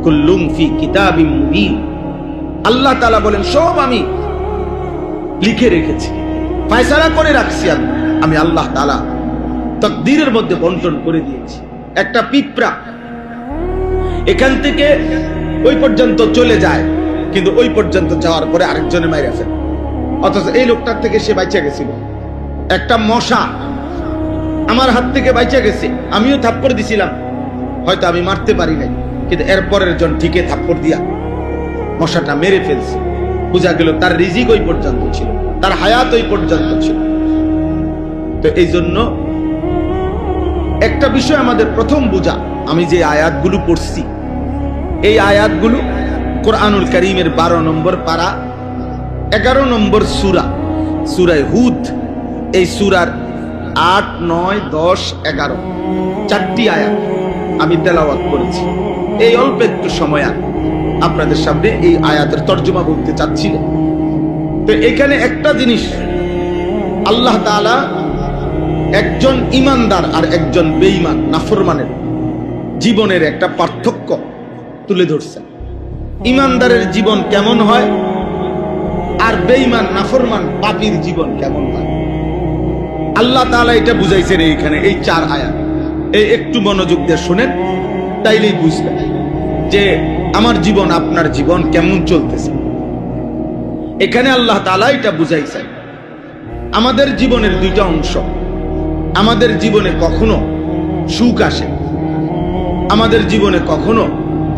কুল্লুম ফি কিতাবিম মুবিন। আল্লাহ তাআলা বলেন সব আমি লিখে রেখেছি, ফয়সালা করে রাখছি। আমি আল্লাহ তাআলা তাকদীরের মধ্যে বন্টন করে দিয়েছি। একটা পিঁপড়া এখান থেকে ওই পর্যন্ত চলে যায়, কিন্তু ওই পর্যন্ত যাওয়ার পরে আরেকজনে মাইরা ফেলে, অথচ এই লোকটার থেকে সে বাইচা গেছিল। একটা মশা আমার হাত থেকে বাইচা গেছে, আমিও থাপ্পড় দিছিলাম, হয়তো আমি মারতে পারি নাই, কিন্তু এরপরের জন ঠিকই থাপ্পড় দিয়া মশাটা মেরে ফেলছে। বোঝা গেল তার রিজিক ওই পর্যন্ত ছিল, তার হায়াত ওই পর্যন্ত ছিল। তো এই জন্য একটা বিষয় আমাদের প্রথম বোঝা, আমি যে আয়াতগুলো পড়ছি এই আয়াতগুলো কোরআনুল কারীমের 12 নম্বর পারা 11 নম্বর সূরা, সূরা হুদ। এই সূরার 8, 9, 10, 11 চারটি আয়াত আমি তেলাওয়াত করেছি। এই অল্প একটু সময় আপনাদের সামনে এই আয়াতের তর্জমা বলতে চাচ্ছিলাম। তো এখানে একটা জিনিস আল্লাহ তাআলা একজন ঈমানদার আর একজন বেঈমান নাফরমানের জীবনের একটা পার্থক্য তুলে ধরছেন। ঈমানদারের জীবন কেমন হয় আর বেঈমান নাফরমান পাপীর জীবন কেমন হয়, আল্লাহ তাআলা এটা বুঝাইছেন এইখানে এই 4 আয়াত। এই একটু মনোযোগ দিয়ে শুনেন, তাইলেই বুঝবেন যে আমার জীবন আপনার জীবন কেমন চলতেছে। এখানে আল্লাহ তাআলা এটা বুঝাইছেন আমাদের জীবনের দুইটা অংশ। আমাদের জীবনে কখনো সুখ আসে, আমাদের জীবনে কখনো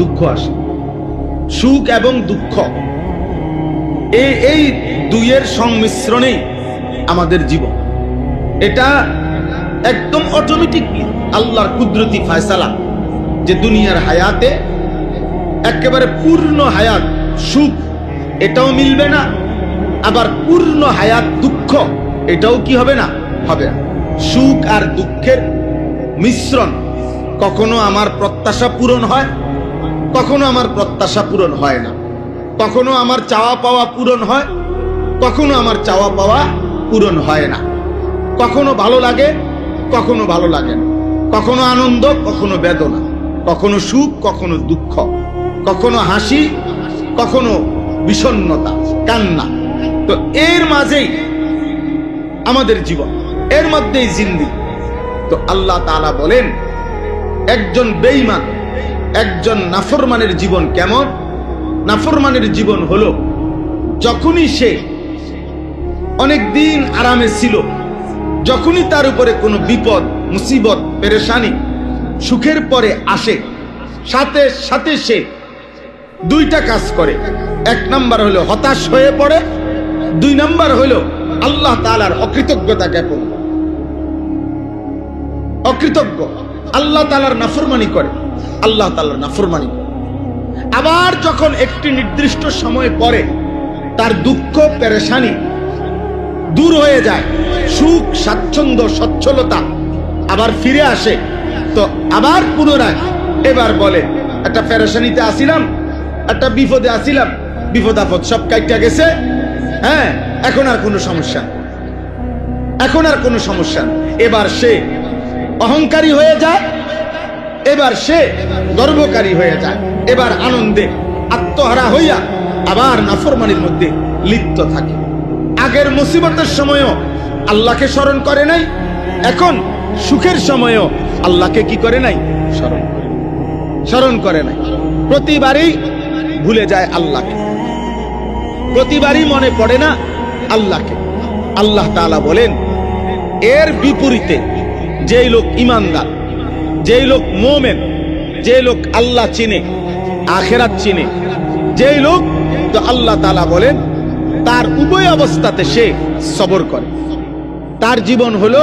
দুঃখ আসে। সুখ এবং দুঃখ এই দুইয়ের সংমিশ্রণেই আমাদের জীবন। এটা একদম অটোমেটিক আল্লাহর কুদরতি ফয়সালা যে দুনিয়ার হায়াতে একেবারে পূর্ণ হায়াত সুখ এটাও মিলবে না, আবার পূর্ণ হায়াত দুঃখ এটাও কি হবে না, হবে না। সুখ আর দুঃখের মিশ্রণ। কখনো আমার প্রত্যাশা পূরণ হয়, কখনো আমার প্রত্যাশা পূরণ হয় না। কখনো আমার চাওয়া পাওয়া পূরণ হয়, কখনো আমার চাওয়া পাওয়া পূরণ হয় না। কখনো ভালো লাগে, কখনো ভালো লাগে না। কখনো আনন্দ, কখনো বেদনা। কখনো সুখ, কখনো দুঃখ। কখনো হাসি, কখনো বিষণ্ণতা, কান্না। তো এর মাঝেই আমাদের জীবন, এর মধ্যেই জিন্দেগি। তো আল্লাহ তাআলা বলেন একজন বেঈমান, একজন নাফরমানের জীবন কেমন? নাফরমানের জীবন হলো যখনই সে অনেকদিন আরামে ছিল, যখনই তার উপরে কোনো বিপদ, মুসিবত, পেরেশানি সুখের পরে আসে, সাথে সাথে সে দুইটা কাজ করে। 1 নাম্বার হলো হতাশ হয়ে পড়ে, 2 নাম্বার হলো আল্লাহ তাআলার অকৃতজ্ঞতা জ্ঞাপন। অকৃতজ্ঞ, আল্লাহ তাআলার নাফরমানি করে, আল্লাহ তাআলার নাফরমানি করে। আবার যখন একটি নির্দিষ্ট সময় পরে তার দুঃখ পেরেশানি দূর হয়ে যায়, সুখ স্বাচ্ছন্দ্য সচ্ছলতা আবার ফিরে আসে, তো আবার পুনরায় এবার বলে একটা পেরেশানিতে আসিলাম, একটা বিপদে আসিলাম, বিপদ আপদ সব কাইটা গেছে, হ্যাঁ এখন আর কোনো সমস্যা, এখন আর কোনো সমস্যা। এবার সে অহংকারী হয়ে যায়, এবার সে গর্বকারী হয়ে যায়, এবার আনন্দে আত্মহারা হইয়া আবার নাফরমানির মধ্যে লিপ্ত থাকে। আগের মুসিবতের সময়ও আল্লাহকে স্মরণ করে নাই, এখন সুখের সময়ও আল্লাহকে কি করে নাই, স্মরণ করে নাই। প্রতিবারই ভুলে যায় আল্লাহকে, প্রতিবারই মনে পড়ে না আল্লাহকে। আল্লাহ তাআলা বলেন এর বিপরীতে যেই লোক ঈমানদার, যেই লোক মুমিন, যেই লোক আল্লাহ চিনে, আখিরাত চিনে, যেই লোক, তো আল্লাহ তাআলা বলেন তার উভয় অবস্থাতে সে সবর করে। তার জীবন হলো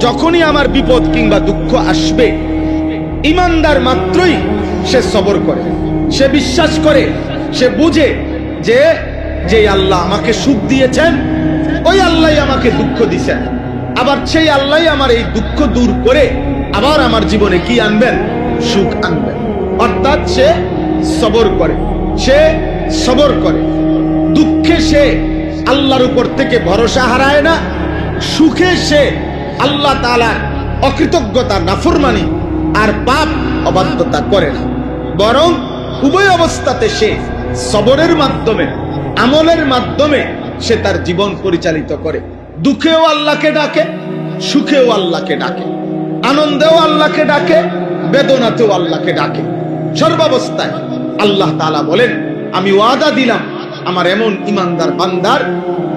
যখনই আমার বিপদ কিংবা দুঃখ আসবে, ঈমানদার মাত্রই সে সবর করে, সে বিশ্বাস করে, সে বুঝে যে যেই আল্লাহ আমাকে সুখ দিয়েছেন ওই আল্লাহই আমাকে দুঃখ দিয়েছেন, আবার সেই আল্লাহই আমার এই দুঃখ দূর করে আবার আমার জীবনে কি আনবেন, সুখ আনবেন। অর্থাৎ সে সবর করে, সে সবর করে। দুঃখে সে আল্লাহর উপর থেকে ভরসা হারায় না, সুখে সে আল্লাহ তাআলার অকৃতজ্ঞতা, নাফরমানি আর পাপ অবাধ্যতা করে না, বরং উভয় অবস্থাতে সে সবরের মাধ্যমে, আমলের মাধ্যমে সে তার জীবন পরিচালিত করে। দুঃখেও আল্লাহকে ডাকে, সুখেও আল্লাহকে ডাকে, আনন্দেও আল্লাহকে ডাকে, বেদনাতেও আল্লাহকে ডাকে। সর্বাবস্থায় আল্লাহ তাআলা বলেন, আমি ওয়াদা দিলাম আমার এমন ইমানদার বান্দার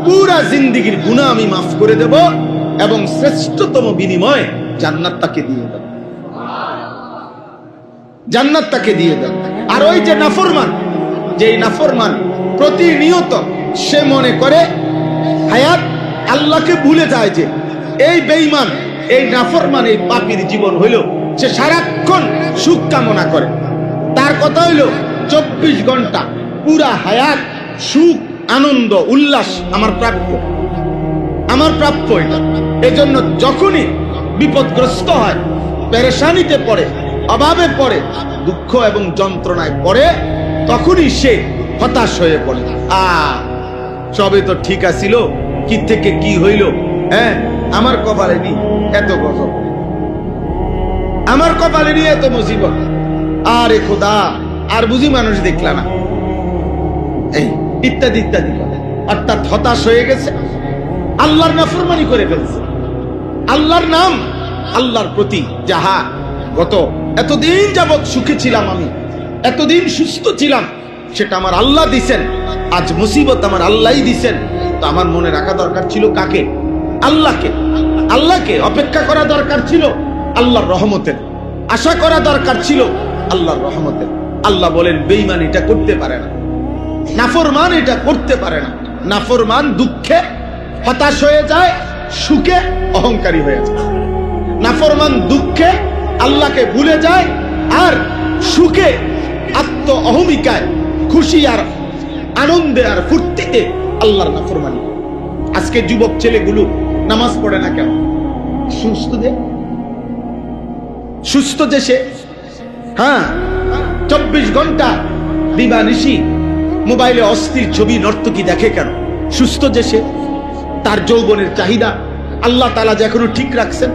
পুরা জিন্দেগীর গুনাহ আমি মাফ করে দেব এবং শ্রেষ্ঠতম বিনিময় জান্নাত তাকে দিয়ে দেব, জান্নাত তাকে দিয়ে দেব। আর ওই যে নাফরমান, যেই নাফরমান প্রতিনিয়ত সে মনে করে হায়াত আল্লাহকে ভুলে যায়, যে এই বেঈমান, এই নাফরমান, এই পাপীর জীবন হইল সে সারাক্ষণ সুখ কামনা করে। তার কথা হইল 24 ঘন্টা পুরা হায়াত সুখ, আনন্দ, উল্লাস আমার প্রাপ্য, আমার প্রাপ্য এটা। এজন্য যখনই বিপদগ্রস্ত হয়, পেরেশানিতে পড়ে, অভাবে পড়ে, দুঃখ এবং যন্ত্রণায় পড়ে, তখনই সে হতাশ হয়ে পড়ে। সবে তো ঠিক আছিল, কি থেকে কি হইল, হ্যাঁ আমার কপালে নি এত গজব, আমার কপালে নি এত মুসিবত, আরে খোদা আর বুঝি মানুষ দেখলা না, এই ইত্যাদি ইত্যাদি। অর্থাৎ হতাশ হয়ে গেছে, আল্লাহর নাফরমানি করে ফেলছে। আল্লাহর নাম, আল্লাহর প্রতি যাহা গত এতদিন যাবৎ সুখে ছিলাম, আমি এতদিন সুস্থ ছিলাম, সেটা আমার আল্লাহ দিছেন। আজ মুসিবত আমার আল্লাহই দিছেন। তো আমার মনে রাখা দরকার ছিল কাকে? আল্লাহকে। আল্লাহকে অপেক্ষা করা দরকার ছিল আল্লাহর রহমতের, আশা করা দরকার ছিল আল্লাহর রহমতের। আল্লাহ বলেন বেঈমান এটা করতে পারে না, নাফরমান এটা করতে পারে না। নাফরমান দুঃখে হতাশ হয়ে যায়, সুখে অহংকারী হয়ে যায়। নাফরমান দুঃখে আল্লাহকে ভুলে যায়, আর সুখে আত্ম অহমিকায়, খুশি আর আনন্দে আর ফুর্তিতে আল্লাহর নাফরমানি। আজকে যুবক ছেলেগুলো নামাজ পড়ে না কেন? সুস্থ যে, সুস্থ যে সে, হ্যাঁ 24 ঘন্টা দিবানিশি মোবাইলে অস্থির ছবি নর্তকী দেখে কেন? সুস্থ যে সে, তার যৌবনের চাহিদা আল্লাহ তাআলা যে এখনো ঠিক রাখছেন,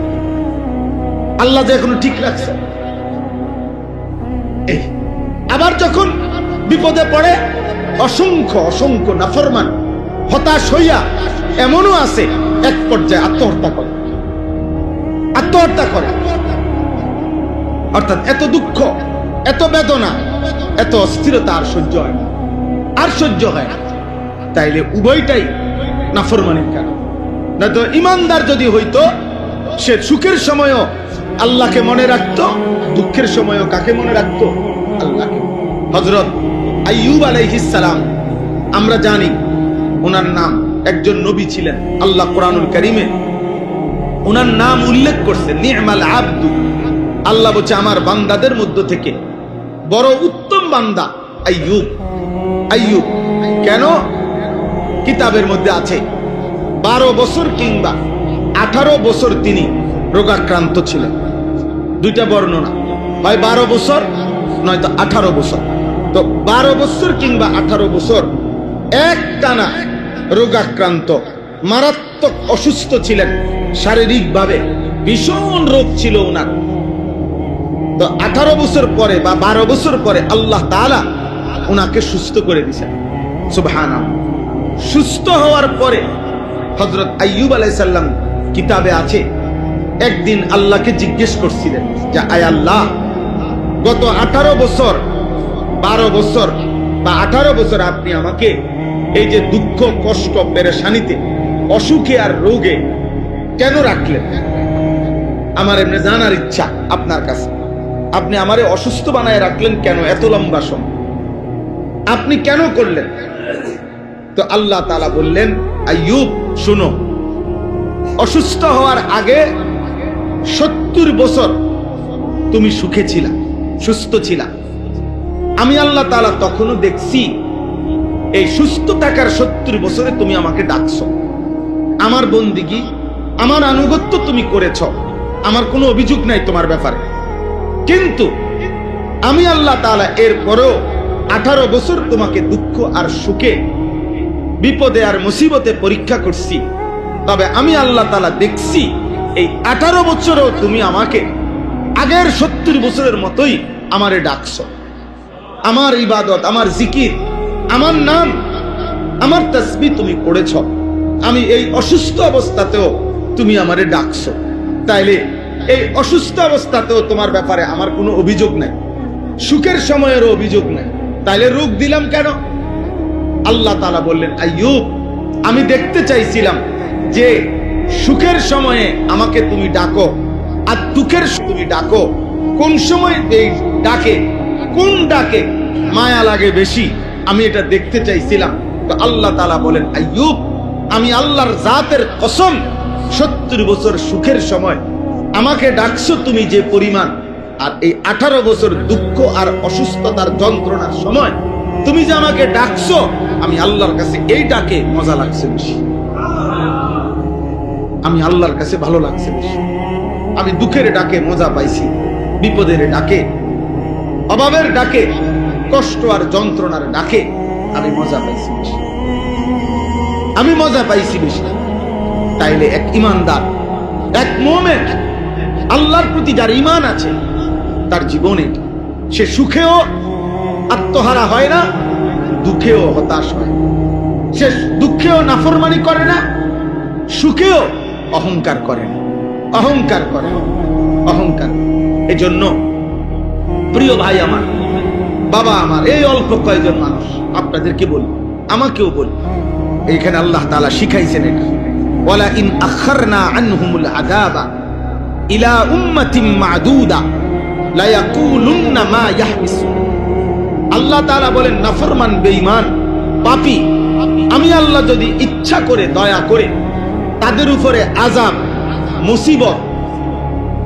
আল্লাহ যে এখনো ঠিক রাখছেন। আবার যখন বিপদে পড়ে অসংখ্য অসংখ্য নাফরমান হতাশ হইয়া এমনও আছে এক পর্যায়ে আত্মহত্যা করে, আত্মহত্যা করে। অর্থাৎ এত দুঃখ, এত বেদনা, এত অস্থিরতা আর সহ্য হয় না, আর সহ্য হয় না। তাইলে উভয়টাই নাফরমানির কারণ। না তো ইমানদার যদি হইতো, সে সুখের সময়ও আল্লাহকে মনে রাখতো, দুঃখের সময়ও কাকে মনে রাখতো? আল্লাহকে। হযরত আইয়ুব আলাইহিস সালাম, আমরা জানি ওনার নাম, একজন নবী ছিলেন। আল্লাহ কোরআনুল কারীমে ওনার নাম উল্লেখ করছে, নি'মাল আবদু। আল্লাহ বলছে আমার বান্দাদের মধ্য থেকে বড় উত্তম বান্দা আইয়ুব। আইয়ুব কেন? কিতাবের মধ্যে আছে 12 বছর কিংবা 18 বছর তিনি রোগাক্রান্ত ছিলেন। দুইটা বর্ণনা, হয় 12 বছর নয়তো 18 বছর। তো 12 বছর কিংবা 18 বছর একটানা রোগাক্রান্ত, মারাত্মক অসুস্থ ছিলেন, শারীরিকভাবে ভীষণ রোগ ছিল ওনার। তো 18 বছর পরে বা 12 বছর পরে আল্লাহ তাআলা ওনাকে সুস্থ করে দিয়েছেন। সুবহানাল্লাহ। সুস্থ হওয়ার পরে হযরত আইয়ুব আলাইহিস সালাম কিতাবে আছে, একদিন আল্লাহকে জিজ্ঞেস করছিলেন যে আয় আল্লাহ, গত 18 বছর, 12 বছর বা 18 বছর আপনি আমাকে এই যে দুঃখ, কষ্ট, পেরেশানিতে, অসুখে আর রোগে কেন রাখলেন? আমার এমনি জানার ইচ্ছা আপনার কাছে, আপনি আমারে অসুস্থ বানায় রাখলেন কেন এত লম্বা সময়? আপনি কেন করলেন? তো আল্লাহ তাআলা বললেন, আইয়ুব শুনো, অসুস্থ হওয়ার আগে 70 বছর তুমি সুখে ছিলা, সুস্থ ছিলা। আমি আল্লাহ তাআলা তখনও দেখছি এই সুস্থ থাকার 70 বছরে তুমি আমাকে ডাকছো, আমার বন্দিগি, আমার আনুগত্য তুমি করেছ, আমার কোনো অভিযোগ নাই তোমার ব্যাপারে। কিন্তু আমি আল্লাহ তাআলা এরপরেও 18 বছর তোমাকে দুঃখ আর সুখে, বিপদে আর মুসিবতে পরীক্ষা করছি। তবে আমি আল্লাহ তাআলা দেখছি এই 18 বছরেও তুমি আমাকে আগের 70 বছরের মতোই আমারে ডাকছো। আমার ইবাদত, আমার জিকির, আমার নাম, আমার তাসবিহ তুমি পড়েছ, আমি এই অসুস্থ অবস্থাতেও তুমি আমারে ডাকছো, তাইলে এই অসুস্থ অবস্থাতেও তোমার ব্যাপারে আমার কোনো অভিযোগ নাই, সুখের সময়েরও অভিযোগ নাই, তাইলে রোগ দিলাম কেন? আল্লাহ তাআলা বললেন, আইয়ুব, আমি দেখতে চাইছিলাম যে সুখের সময়ে আমাকে তুমি ডাকো আর দুঃখের তুমি ডাকো, কোন সময় এই ডাকে, কোন ডাকে মায়া লাগে বেশি, আমি এটা দেখতে চাইছিলাম। তো আল্লাহ তাআলা বলেন, আইয়ুব, আমি আল্লাহর জাতের কসম, 70 বছর সুখের সময় আমাকে ডাকছো তুমি যে পরিমাণ, আর এই 18 বছর দুঃখ আর অসুস্থতার যন্ত্রণার সময় তুমি যে আমাকে ডাকছো, আমি আল্লাহর কাছে এই ডাকে মজা লাগছে বেশি, আমি আল্লাহর কাছে ভালো লাগছে বেশি। আমি দুঃখের ডাকে মজা পাইছি, বিপদের ডাকে, অভাবের ডাকে, কষ্ট আর যন্ত্রণার ডাকে আমি মজা পাইছি বেশি, আমি মজা পাইছি বেশি। তাইলে এক ইমানদার, এক মুমিন, আল্লাহর প্রতি যার ঈমান আছে, তার জীবনে সে সুখেও আত্মহারা হয় না, দুঃখেও হতাশ হয়, সে দুঃখেও নাফরমানি করে না, সুখেও অহংকার করে না, অহংকার করে না, অহংকার। এজন্য প্রিয় ভাই আমার, বাবা আমার, এই অল্প কয়েকজন মানুষ আপনাদেরকে বলি, আমাকেও বলি, এইখানে আল্লাহ তাআলা শিখাইছেন এটা, ওয়ালা ইন আখারনা আনহুমুল আযাবা ইলা উম্মাতিন মাদুদা লা ইয়াকুলুন্না মা ইয়াহবিসু। আল্লাহ তাআলা বলেন, নাফরমান, বেঈমান, পাপী, আমি আল্লাহ যদি ইচ্ছা করে, দয়া করে তাদের উপরে আযাব, মুসিবত,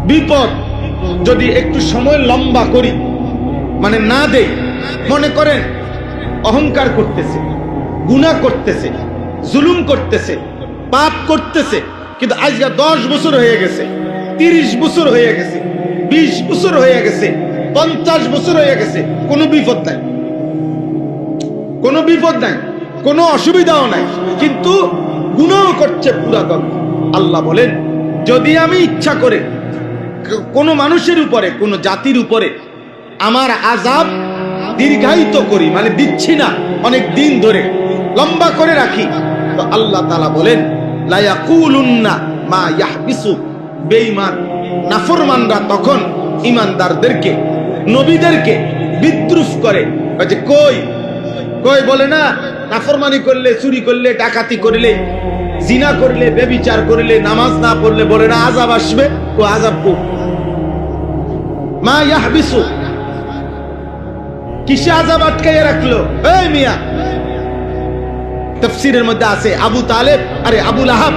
বিপদ যদি একটু সময় লম্বা করি, মানে না দেই, মনে করেন অহংকার করতেছে, গুনাহ করতেছে, জুলুম করতেছে, পাপ করতেছে, কিন্তু আজকে 10 বছর হয়ে গেছে, 30 বছর হয়ে গেছে, 20 বছর হয়ে গেছে, 50 বছর হয়ে গেছে, কোনো বিপদ নাই, কোনো বিপদ নাই, কোনো অসুবিধাও নাই, কিন্তু গুনাহ করছে পুরাতন। আল্লাহ বলেন, যদি আমি ইচ্ছা করে কোন মানুষের উপরে, কোন জাতির উপরে আমার আযাব দীর্ঘায়িত করি, মানে দিচ্ছি না, অনেক দিন ধরে লম্বা করে রাখি, তো আল্লাহ তাআলা বলেন, লা ইয়াকুলুন্না মা ইয়াহবিসু। বেঈমান, নাফরমানরা তখন ঈমানদারদেরকে, নবীদেরকে বিদ্রুপ করে, যে কই কই, বলে না, নাফরমানি করলে, চুরি করলে, ডাকাতি করলে, জিনা করলে, ব্যভিচার করলে, নামাজ না পড়লে, বলে না আযাব আসবে, ও আযাব কো মা ইয়াহবিসু, কিসে আযাব আটকাইয়া রাখলো? এই মিয়া, তাফসীরের মধ্যে আছে আবু তালেব, আরে আবু লাহাব,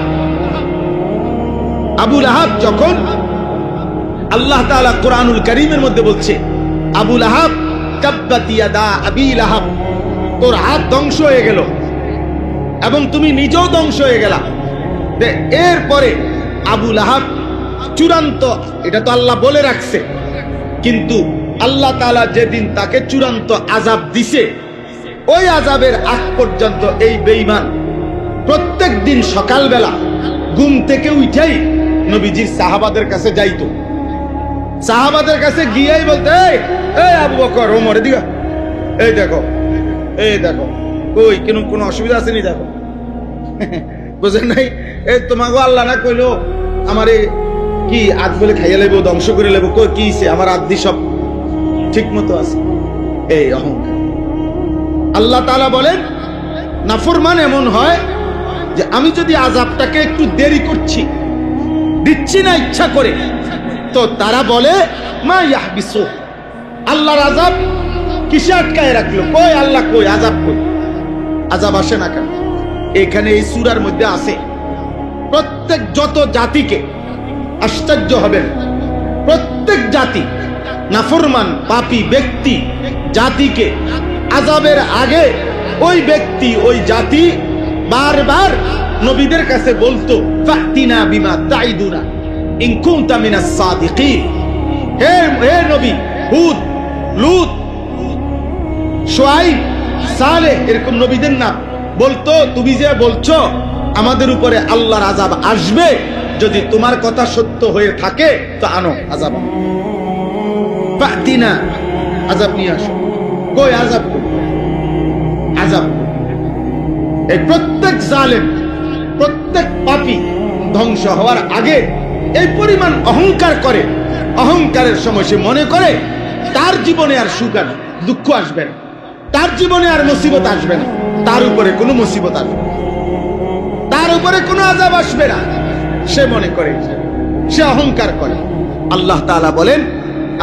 আবু লাহাব যখন, আল্লাহ তাআলা কোরআনুল কারীমের মধ্যে বলছে, আবু লাহাব তাব্বাত ইয়াদা আবি লাহাব, তোর হাত ধ্বংস হয়ে গেল এবং তুমি নিজেও ধ্বংস হয়ে গেলা। এরপরে আবু লাহাব চূড়ান্ত, এটা তো আল্লাহ বলে রাখছে, কিন্তু আল্লাহ তাআলা যেদিন তাকে চূড়ান্ত আযাব দিছে, ওই আযাবের আগ পর্যন্ত এই বেঈমান প্রত্যেক দিন সকালবেলা ঘুম থেকে উঠেই নবীজির সাহাবাদের কাছে যাইতো, সাহাবাদের কাছে গিয়েই বলতে, এই আবু বকর, ওমর, এদিকে, এই দেখো, এই দেখো, কই কোনো অসুবিধা আছে নি? দেখো, বুঝেন নাই? এই তোমাকে আল্লাহ না কইলো আমারে কি আজ বলে খাইয়া লেবো, ধ্বংস করে লেবো, কই কি আমার আদি সব ঠিক মতো আছে? এই অহংকার। আল্লাহ তাআলা বলেন, নাফরমান এমন হয় যে আমি যদি আযাবটাকে একটু দেরি করছি, দিচ্ছি না ইচ্ছা করে, তো তারা বলে মা ইয়াহবিসু, আল্লাহর আযাব কিসে আটকায় রাখলো? কই আল্লাহ, কই আযাব, কই আযাব আসে না কেন? এখানে এই সূরার মধ্যে আছে, প্রত্যেক যত জাতিকে, আশ্চর্য হবেন, প্রত্যেক জাতি, নাফরমান পাপী ব্যক্তি জাতিকে আযাবের আগে ওই ব্যক্তি, ওই জাতি বারবার নবীদের কাছে বলতো, ফাতিনা বিমা তাইদুনা ইন কুনতা মিনাস সাদিকিন। হে নবী হুদ, লূত, শুআয়ব, সালেহ, এরকম নবীদের নাম বলতো, তুমি যে বলছো আমাদের উপরে আল্লাহর আযাব আসবে, যদি তোমার কথা সত্য হয়ে থাকে তো আনো আযাব, ফাতিনা, আযাব নিয়ে আসো। কই আযাব করবে, আযাব। এই প্রত্যেক জালেম, প্রত্যেক পাপী ধ্বংস হওয়ার আগে এই পরিমাণ অহংকার করে, অহংকারের সময় সে মনে করে তার জীবনে আর সুখ আর দুঃখ আসবে না, তার জীবনে আর মুসিবত আসবে না, তার উপরে কোনো মুসিবত আসবে না, তার উপরে কোনো আযাব আসবে না, সে মনে করে, সে অহংকার করে। আল্লাহ তাআলা বলেন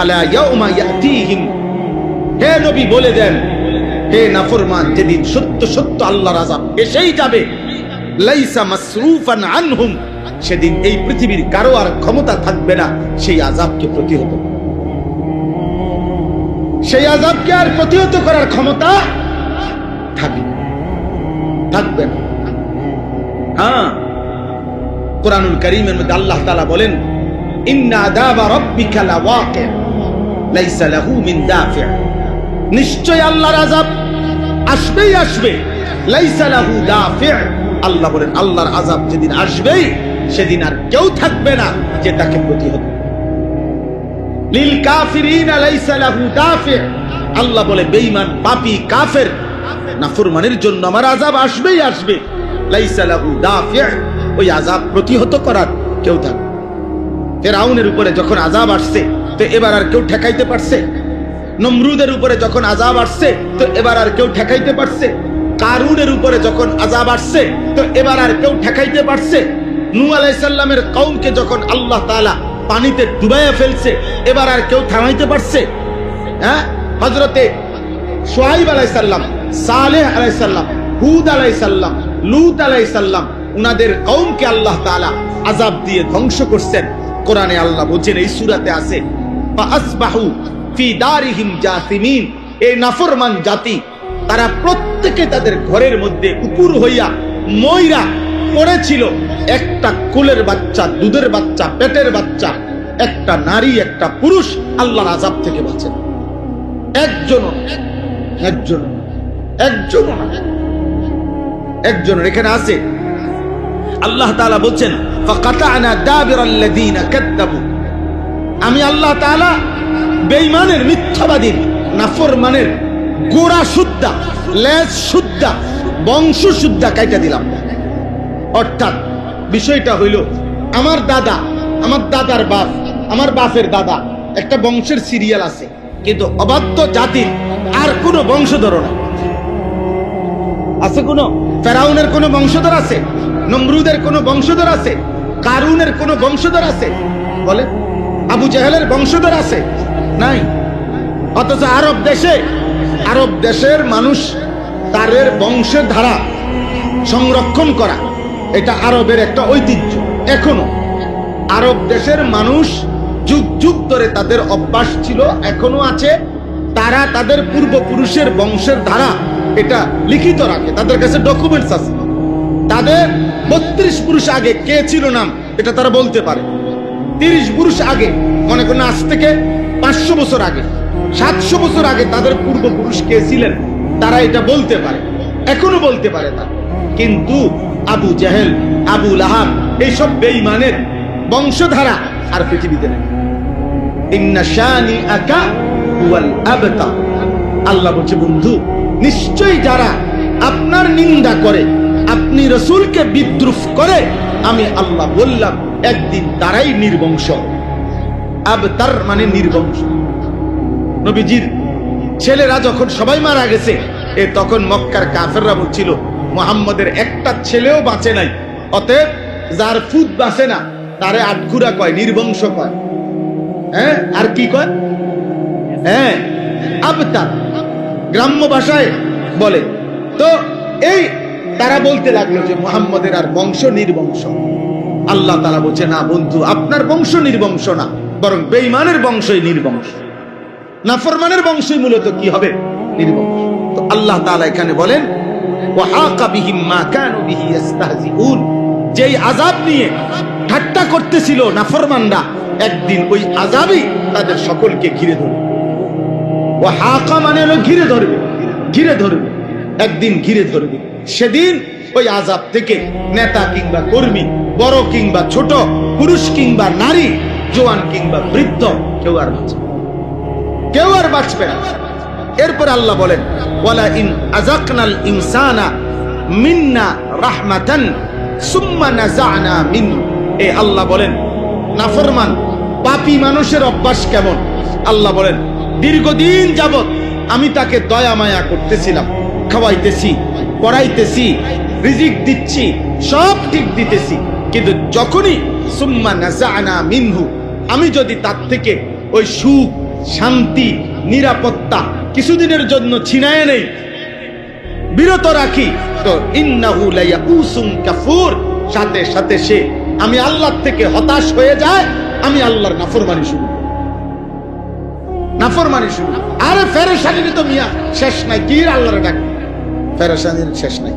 আলা ইয়াউমা ইয়াতিহিম, হে নবী বলে দেন, হে নাফরমান, যেদিন সত্য সত্য আল্লাহর আযাব এসেই যাবে, লাইসা মাসরুফান আনহুম, সেদিন এই পৃথিবীর কারো আর ক্ষমতা থাকবে না সেই আযাবকে প্রতিহত, সেই আযাবকে আর প্রতিহত করার ক্ষমতা থাকবে না। হ্যাঁ, কুরআনুল কারীমের মধ্যে আল্লাহ তাআলা বলেন ইন্না আযাবা রাব্বিকা লাওয়াকি' লাইসা লাহু মিন দাফি', নিশ্চয় আল্লাহর আযাব আসবেই আসবে, লাইসা লাহু দাফি', আল্লাহ বলেন আল্লাহর আযাব যেদিন আসবেই সেদিন আর কেউ থাকবে না যে তাকে প্রতিহত। লিল কাফিরিনা লাইসা লাহু দাফি', আল্লাহ বলে বেঈমান পাপী কাফের নাফরমানের জন্য আমার আযাব আসবেই আসবে, লাইসা লাহু দাফি', ওই আযাব প্রতিহত করার কেউ থাকবে। ফিরআউনের উপরে যখন আযাব আসছে তো এবার আর কেউ ঠেকাইতে পারছে? নমরুদের উপরে যখন আযাব আসছে তো এবার আর কেউ ঠেকাইতে পারছে? কারুনের উপরে যখন আযাব আসছে তো এবার আর কেউ ঠেকাইতে পারছে? নূহ আলাইহিস সালামের কওমকে যখন আল্লাহ তাআলা পানিতে ডুবাইয়া ফেলছে এবার আর কেউ থামাইতে পারছে? হ্যাঁ, হযরতে শুআয়ব আলাইহিস সালাম, সালেহ আলাইহিস সালাম, হুদ আলাইহিস সালাম, লূত আলাইহিস সালাম, উনাদের কওমকে আল্লাহ তাআলা আযাব দিয়ে ধ্বংস করছেন। কোরআনে আল্লাহ বলেন, এই সূরাতে আছে ফাসবাহু ফি দারিহিম জাসিমিন, এই নাফরমান জাতি তারা প্রত্যেকে তাদের ঘরের মধ্যে উপুর হইয়া ময়রা পড়েছিল। একটা কোলের বাচ্চা, দুধের বাচ্চা, পেটের বাচ্চা, একটা নারী, একটা পুরুষ আল্লাহর আযাব থেকে বাঁচে একজন এখানে আছে। আল্লাহ তাআলা বলছেন ফাকাতানা দাবিরাল্লাযিনা কাযযাবু, আমি আল্লাহ তাআলা বেঈমানের, মিথ্যাবাদীর, নাফরমানের গোড়া সুদ্ধা, লেজ সুদ্ধা, বংশ সুদ্ধা কাইটা দিলাম। অর্থাৎ বিষয়টা হইল আমার দাদা, আমার দাদার বাপ, আমার বাপের দাদা, একটা বংশের সিরিয়াল আছে, কিন্তু অবাধ্য জাতির আর কোনো বংশধর নাই। আছে কোন? ফেরাউনের কোন বংশধর আছে? নমরুদের কোন বংশধর আছে? কারুনের কোন বংশধর আছে? বলে আবু জেহেলের বংশধর আছে? নাই। অথচ আরব দেশের মানুষ তাদের বংশের ধারা সংরক্ষণ করা, এটা আরবের একটা ঐতিহ্য। এখনো আরব দেশের মানুষ যুগ যুগ ধরে তাদের অভ্যাস ছিল, এখনো আছে, তারা তাদের পূর্বপুরুষের বংশের ধারা এটা লিখিত রাখে, তাদের কাছে ডকুমেন্টস আছে। তাদের 32 পুরুষ আগে কে ছিল নাম এটা তারা বলতে পারে। 30 পুরুষ আগে, মনে করেন আজ থেকে 500 বছর আগে, 700 বছর আগে তাদের পূর্বপুরুষ কে ছিলেন তারা এটা বলতে পারে, এখনো বলতে পারে তারা। কিন্তু আবু জেহেল, আবু লাহাব, এইসব বেঈমানের বংশধারা আর পৃথিবীতে নেই। ইন্না শানিআকা হুয়াল আবতার, আল্লাহ বলছে বন্ধু, নিশ্চয়ই যারা আপনার নিন্দা করে, আপনি রাসূলকে বিদ্রুপ করে, আমি আল্লাহ বললাম একদিন তারাই নির্বংশ। আবতার মানে নির্বংশ। নবীজির ছেলেরা যখন সবাই মারা গেছে, তখন মক্কার কাফেররা বলছিল মুহাম্মদের একটা ছেলেও বাঁচে নাই, অতএব যার ফুট বাঁচে না তারে আটখুরা কয়, নির্বংশ কয়। হ্যাঁ, আর কি কয়? হ্যাঁ, আবতার, গ্রাম্য ভাষায় বলে। তো এই তারা বলতে লাগলো যে মুহাম্মদের আর বংশ নির্বংশ। আল্লাহ তাআলা বলছে না বন্ধু, আপনার বংশ নির্বংশ না, বরং বেঈমানের বংশই নির্বংশ, নাফরমানের বংশই মূলত কি হবে? নির্বংশ। তো আল্লাহ তাআলা এখানে বলেন ওয়াহাকা বিহিম মা কানু বিহি ইস্তাহজিউন, যেই আযাব নিয়ে ঠাট্টা করতেছিল নাফরমানরা, একদিন ওই আযাবই তাদের সকলকে ঘিরে ধরবে। ওয়াহাকা মানে হলো ঘিরে ধরবে, ঘিরে ধরবে, একদিন ঘিরে ধরবে। সেদিন ওই আযাব থেকে নেতা কিংবা কর্মী, বড় কিংবা ছোট, পুরুষ কিংবা নারী, জওয়ান কিংবা বৃদ্ধ, কেউ আর বাঁচবে না। এরপর আল্লাহ বলেন ওয়ালা ইন আযাকনাল ইনসানা মিন্না রাহমাতান সুম্মা নাযা'না মিন। এ আল্লাহ বলেন নাফরমান পাপী মানুষের অভ্যাস কেমন। আল্লাহ বলেন দীর্ঘদিন যাবত আমি তাকে দয়া মায়া করতেছিলাম, খাওয়াইতেছি, পড়াইতেছি, রিজিক দিচ্ছি, সব ঠিক দিতেছি, কিন্তু যখনই সুম্মা নাযা'না মিনহু, আমি যদি তার থেকে ওই সুখ, শান্তি, নিরাপত্তা কিছুদিনের জন্য ছিনায় নেই, বিরত রাখি, তো ইন্নাহু লায়াকুসুন কাফুর, সাথে সাথে সে আমি আল্লাহর থেকে হতাশ হয়ে যায়, আমি আল্লাহর নাফরমানি শুরু করি, নাফরমানি শুরু। আরে ফেরেশানির তো মিয়া শেষ নাই, কি আল্লাহর ডাক, ফেরেশানির শেষ নাই,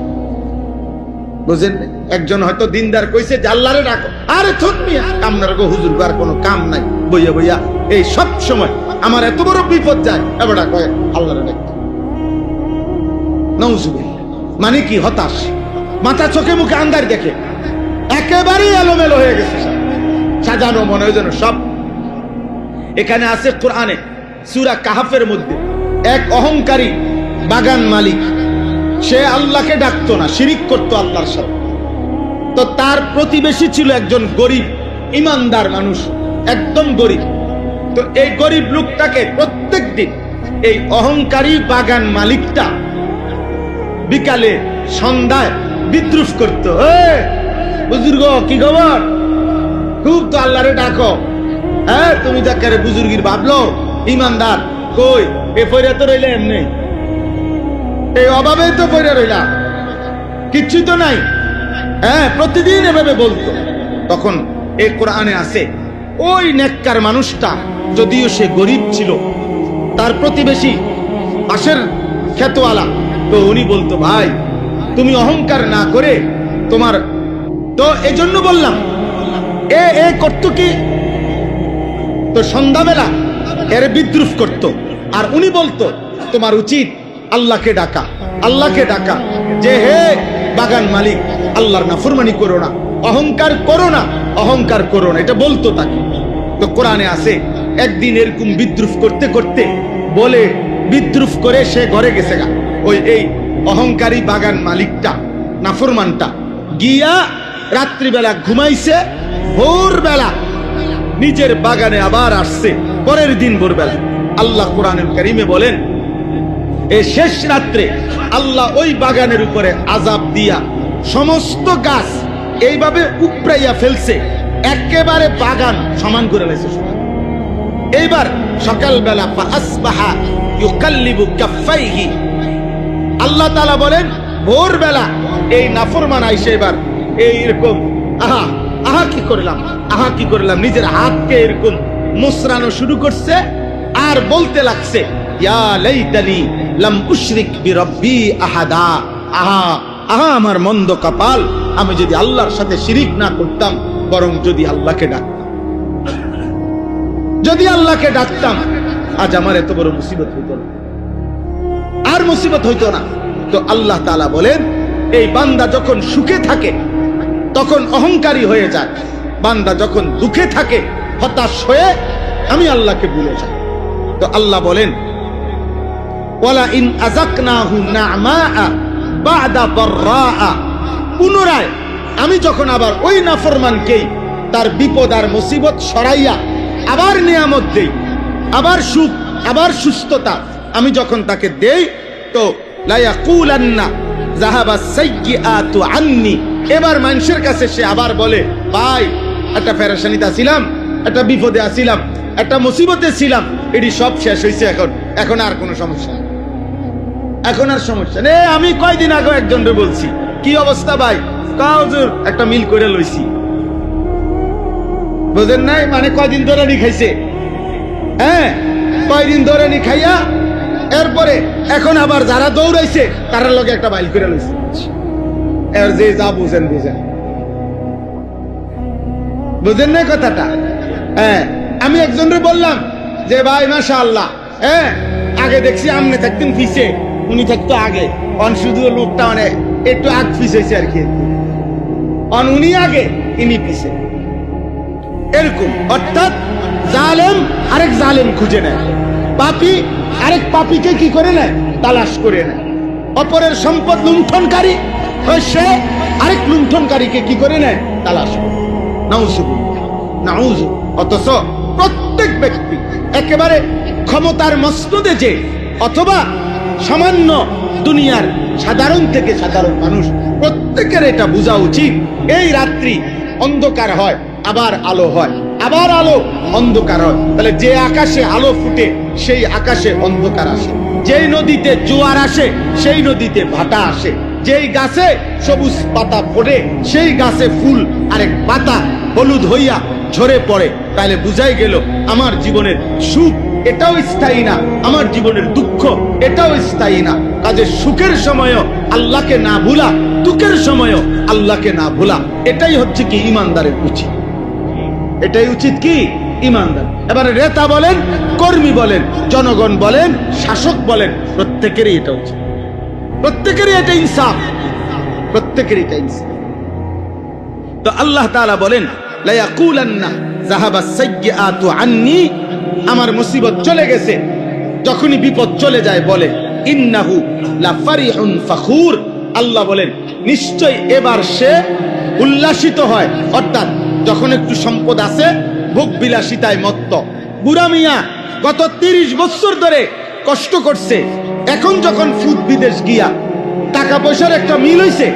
বুঝেন? একজন হয়তো দিনদার কইছে যে আল্লাহরে ডাকো, আরে থুন মিয়া আপনার গো হুজুর আর কোনো কাম নাই, বইয়া বইয়া এই সব সময় আমার এত বড় বিপদ যায়, এবার কয় আল্লাহরে ডাক। নাউজুবিল্লাহ, মানে কি হতাশ, মাথা চোখে মুখে আন্দার দেখে, একেবারেই এলোমেলো হয়ে গেছে, সাজানো মনে হয় যেন সব। এখানে আছে কোরআনে সূরা কাহাফের মধ্যে এক অহংকারী বাগান মালিক, সে আল্লাহকে ডাকতো না, শিরিক করতো আল্লাহর সাথে। তো তার প্রতিবেশী ছিল একজন গরিব ইমানদার মানুষ, একদম গরিব। তো এই গরিব লোকটাকে প্রত্যেক দিন এই অহংকারী বাগান মালিকটা বিকালে সন্ধ্যায় বিদ্রুপ করতো, বুজুর্গ কি খবর, খুব তো আল্লাহরে ডাকো, হ্যাঁ তুমি যাকে বুজুর্গির ভাবলো ইমানদার, কই এ ফইরা তো রইলে এমনি, এই অভাবে তো পড়ে রইলা, কিচ্ছু তো নাই, হ্যাঁ প্রতিদিন এভাবে বলতো। তখন এই কোরআনে আছে ওই নেককার মানুষটা যদিও সে গরিব ছিল, তার প্রতিবেশী পাশের ক্ষেতওয়ালা, তো উনি বলতো ভাই তুমি অহংকার না করে তোমার, তো এজন্য বললাম এ করতো কি, তো সন্ধ্যাবেলা এর বিদ্রুপ করত, আর উনি বলতো তোমার উচিত আল্লাহকে ডাকা, আল্লাহকে ডাকা, যে হে বাগান মালিক আল্লাহর নাফরমানি করো না, অহংকার করো না, অহংকার করো না, এটা বলতো তাকে। তো কোরআনে আছে একদিন এরকম বিদ্রুপ করতে করতে বলে বিদ্রুপ করে সে ঘরে গেছে গা, ওই এই অহংকারী বাগান মালিকটা, নাফরমানটা গিয়া রাত্রিবেলা ঘুমাইছে, ভোরবেলা নিজের বাগানে আবার আসছে, পরের দিন ভোরবেলা। আল্লাহ কোরআনুল কারীমে বলেন এই শেষ রাত্রে আল্লাহ ওই বাগানের উপরে আযাব দিয়া সমস্ত গাছ এইভাবে উপড়াইয়া ফেলছে, একেবারে বাগান সমান করে ফেলেছে। এইবার সকালবেলা ফাসবাহা ইউকাল্লিবু কাফাইহি, আল্লাহ তাআলা বলেন ভোরবেলা এই নাফরমান আইসে এবার এইরকম আহা আহা কি করলাম, আহা কি করলাম, নিজের হাতকে এরকম মুসরানো শুরু করছে, আর বলতে লাগছে ইয়া লাইতানি লাম উশরিক বিরব্বি আহাদা, আহা আহা আমার মন্দ কপাল, আমি যদি আল্লাহর সাথে শিরিক না করতাম, বরং যদি আল্লাহকে ডাকতাম, যদি আল্লাহকে ডাকতাম, আজ আমার এত বড় মুসিবত হইতো না, আর মুসিবত হইতো না। তো আল্লাহ তাআলা বলেন এই বান্দা যখন সুখে থাকে তখন অহংকারী হয়ে যায়, বান্দা যখন দুঃখে থাকে হতাশ হয়ে আমি আল্লাহকে ভুলে যাই। তো আল্লাহ বলেন ওয়ালা ইন আযাকনাহু না'মাআ বা'দা দাররাআ, পুনরায় আমি যখন আবার ওই নাফরমানকেই তার বিপদ আর মুসিবত সরাইয়া আবার নিয়ামত দেই, আবার সুখ, আবার সুস্থতা আমি যখন তাকে দেই, তো লা ইয়াকুলান্না যাহাবাস সাইয়্যাতু আন্নি, এবার মানুষের কাছে সে আবার বলে ভাই একটা পেরেশানিতে ছিলাম, একটা বিপদে ছিলাম, একটা মুসিবতে ছিলাম, এটি সব শেষ হয়েছে, এখন আর কোনো সমস্যা নেই, এখন আর সমস্যা নেই। আমি কয়দিন আগে একজনকে বলছি কি অবস্থা ভাই, হুজুর একটা মিল করে লইছি, বুঝেন নাই, মানে কয়দিন ধরে নি খাইছে, হ্যাঁ কয়দিন ধরে নি খাইয়া এরপরে এখন আবার যারা দৌড়াইছে তারা লগে একটা বাইল করে লইছে, এর যে যা বুঝেন বুঝেন, বুঝেন না কথাটা। হ্যাঁ আমি একজনকে বললাম যে ভাই মাশাআল্লাহ, হ্যাঁ আগে দেখছি আমনে থাকতেন পিছে, উনি থাকতো আগে, অন শুধু লোকটা মানে একটু আগ পিছাইছে আর কি, অন উনি আগে ইনি পিছে, এরকম। অর্থাৎ জালেম আরেক জালেম খুঁজে নেয়, পাপী আরেক পাপীকে কি করে নেয়? তালাশ করে নেয়। অপরের সম্পদ লুণ্ঠনকারী সে আরেক লুণ্ঠনকারীকে কি করে নেয়? তালাশ করে। নাউজুবিল্লাহ, নাউজু। অথচ প্রত্যেক ব্যক্তি একেবারে ক্ষমতার মসনদে যে, অথবা সামান্য দুনিয়ার সাধারণ থেকে সাধারণ মানুষ, প্রত্যেকের এটা বোঝা উচিত, এই রাত্রি অন্ধকার হয়, আবার আলো হয়, আবার আলো, অন্ধকার হয়। তাহলে যে আকাশে আলো ফুটে সেই আকাশে অন্ধকার আসে, যেই নদীতে জোয়ার আসে সেই নদীতে ভাটা আসে, যেই গাছে সবুজ পাতা ফোটে সেই গাছে ফুল আরেক পাতা হলুদ হইয়া ঝরে পড়ে। তাহলে বুঝাই গেল আমার জীবনের সুখ এটাও স্থায়ী না, আমার জীবনের দুঃখ এটাও স্থায়ী না। কাজে সুখের সময়ও আল্লাহকে না ভুলা, দুঃখের সময়ও আল্লাহকে না ভুলা, এটাই হচ্ছে কি ইমানদারের উচিত। এটাই উচিত কি ইমানদার। এবারে নেতা বলেন, কর্মী বলেন, জনগণ বলেন, শাসক বলেন, প্রত্যেকেরই এটা উচিত, প্রত্যেকেরই এটা ইনসাফ, প্রত্যেকেরই এটা ইনসাফ। তো আল্লাহ তাআলা বলেন, লা ইয়াকুলান্না যাহাবা সাইয়্যাতু আন্নী, আমার মুসিবত চলে গেছে, যখনই বিপদ চলে যায় বলে ইন্নাহু লা ফারিহুন ফাখুর, আল্লাহ বলেন নিশ্চয় এবার সে উল্লাসিত হয়। অর্থাৎ যখন একটু সম্পদ আছে, ভোগ বিলাসিতায় মত্ত। বুড়া মিয়া গত 30 বছর ধরে কষ্ট করছে, এখন যখন ফুদ বিদেশ গিয়া টাকা পয়সার একটা মিল হইছে,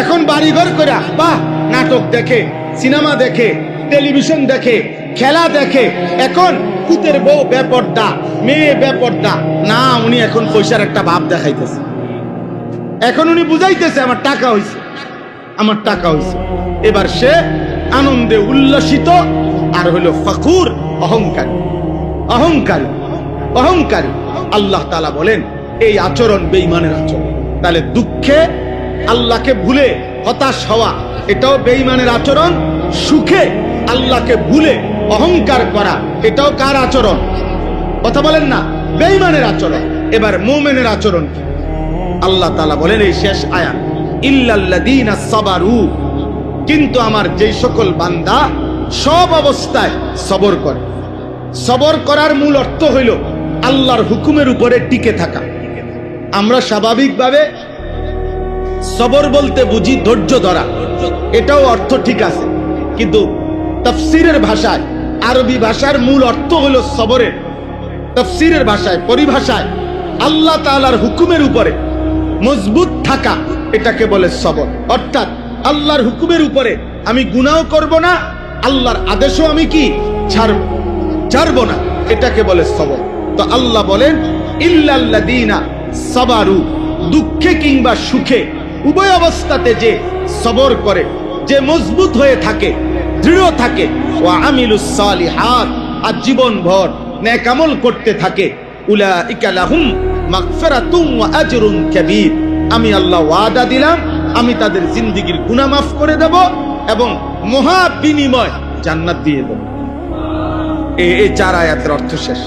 এখন বাড়িঘর করে বাহ, নাটক দেখে, সিনেমা দেখে, টেলিভিশন দেখে, খেলা দেখে, এখন পুতের বউ বেপর্দা, মেয়ে বেপর্দা, না উনি এখন পয়সার একটা ভাব দেখাইতেছে, এখন উনি বুঝাইতেছে আমার টাকা হইছে, আমার টাকা হইছে। এবার সে আনন্দে উল্লসিত, আর হইল ফখুর, অহংকারী, অহংকারী, অহংকারী। আল্লাহ তাআলা বলেন এই আচরণ বেঈমানের আচরণ। তাহলে দুঃখে আল্লাহকে ভুলে হতাশ হওয়া এটাও বেঈমানের আচরণ, সুখে আল্লাহকে ভুলে অহংকার করা এটাও কার আচরণ? কথা বলেন না, বেঈমানের আচরণ। এবার মুমিনের আচরণ কি? আল্লাহ তাআলা বলেন এই শেষ আয়াত, ইল্লাল্লাযীনা সাবারু, কিন্তু আমার যেই সকল বান্দা সব অবস্থায় সবর করে। সবর করার মূল অর্থ হইল আল্লাহর হুকুমের উপরে টিকে থাকা। আমরা স্বাভাবিকভাবে সবর বলতে বুঝি ধৈর্য ধরা, এটাও অর্থ ঠিক আছে, কিন্তু তাফসীরের ভাষায়, আরবি ভাষার মূল অর্থ হলো সবরের, তাফসীরের ভাষায়, পরিভাষায় আল্লাহ তাআলার হুকুমের উপরে মজবুত থাকা, এটাকে বলে সবর। অর্থাৎ আল্লাহর হুকুমের উপরে আমি গুনাহ করব না, আল্লাহর আদেশও আমি কি ছাড়ব না, এটাকে বলে সবর। তো আল্লাহ বলেন ইল্লাল্লাযীনা সাবারু, দুঃখে কিংবা সুখে উভয় অবস্থাতে যে সবর করে, যে মজবুত হয়ে থাকে, দৃঢ় থাকে, ওয়া আমিলুস সালিহাত, আর জীবন ভর নেক আমল করতে থাকে, উলাইকা লাহুম মাগফিরাতুন ওয়া আজরুন কাবীর, আমি আল্লাহ ওয়াদা দিলাম আমি তাদের জিন্দেগীর গুনাহ মাফ করে দেব এবং মহা বিনিময় জান্নাত দিয়ে দেব। এই 4 আয়াতের অর্থ শেষ,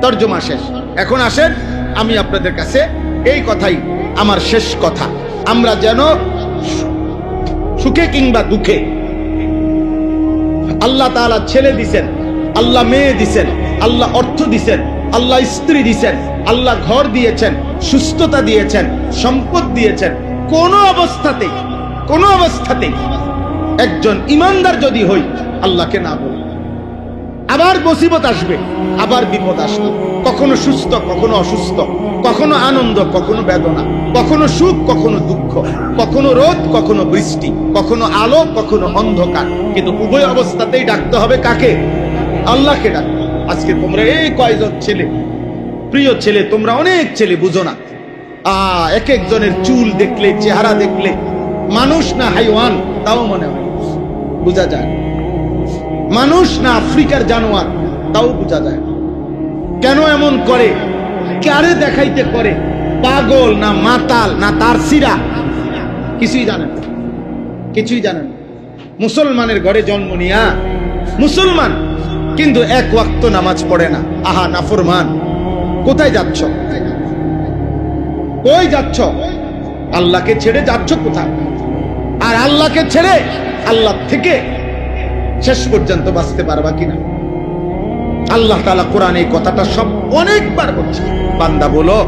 তরজমা শেষ। এখন আসেন আমি আপনাদের কাছে এই কথাই আমার শেষ কথা, আমরা যেন সুখে কিংবা দুঃখে, আল্লাহ তাআলা ছেলে দিছেন, আল্লাহ মেয়ে দিছেন, আল্লাহ অর্থ দিছেন, আল্লাহ স্ত্রী দিছেন, আল্লাহ ঘর দিয়েছেন, সুস্থতা দিয়েছেন, সম্পদ দিয়েছেন, কোন অবস্থাতেই একজন ইমানদার যদি হই আল্লাহকে না বলি, আবার মুসিবত আসবে, আবার বিপদ আসবে, কখনো সুস্থ কখনো অসুস্থ, কখনো আনন্দ কখনো বেদনা, কখনো সুখ কখনো দুঃখ, কখনো রোদ কখনো বৃষ্টি, কখনো আলো কখনো অন্ধকার, কিন্তু উভয় অবস্থাতেই ডাকতে হবে কাকে? আল্লাহকে ডাকতে। আজকে তোমরা এই কয়জন ছেলে, প্রিয় ছেলে, তোমরা অনেক ছেলে বুঝো না, এক একজনের চুল দেখলে, চেহারা দেখলে মানুষ না হাইওয়ান তাও মনে হয়, বোঝা যায়, মানুষ না আফ্রিকার জানোয়ার তাও বোঝা যায়। কেন এমন করে? কারে দেখাইতে করে? পাগল না মাতাল না তার সিরা? কিছুই জানেন, কিছুই জানেন। মুসলমানের ঘরে জন্ম নিয়া মুসলমান, কিন্তু এক ওয়াক্ত নামাজ পড়ে না। আহা নাফরমান, কোথায় যাচ্ছ? কই যাচ্ছ? আল্লাহকে ছেড়ে যাচ্ছ কোথায়? আর আল্লাহকে ছেড়ে আল্লাহ থেকে শেষ পর্যন্ত বাঁচতে পারবা কিনা? আল্লাহ তাআলা কোরআনে এই কথাটা সব অনেকবার বলছে, বান্দা বলো,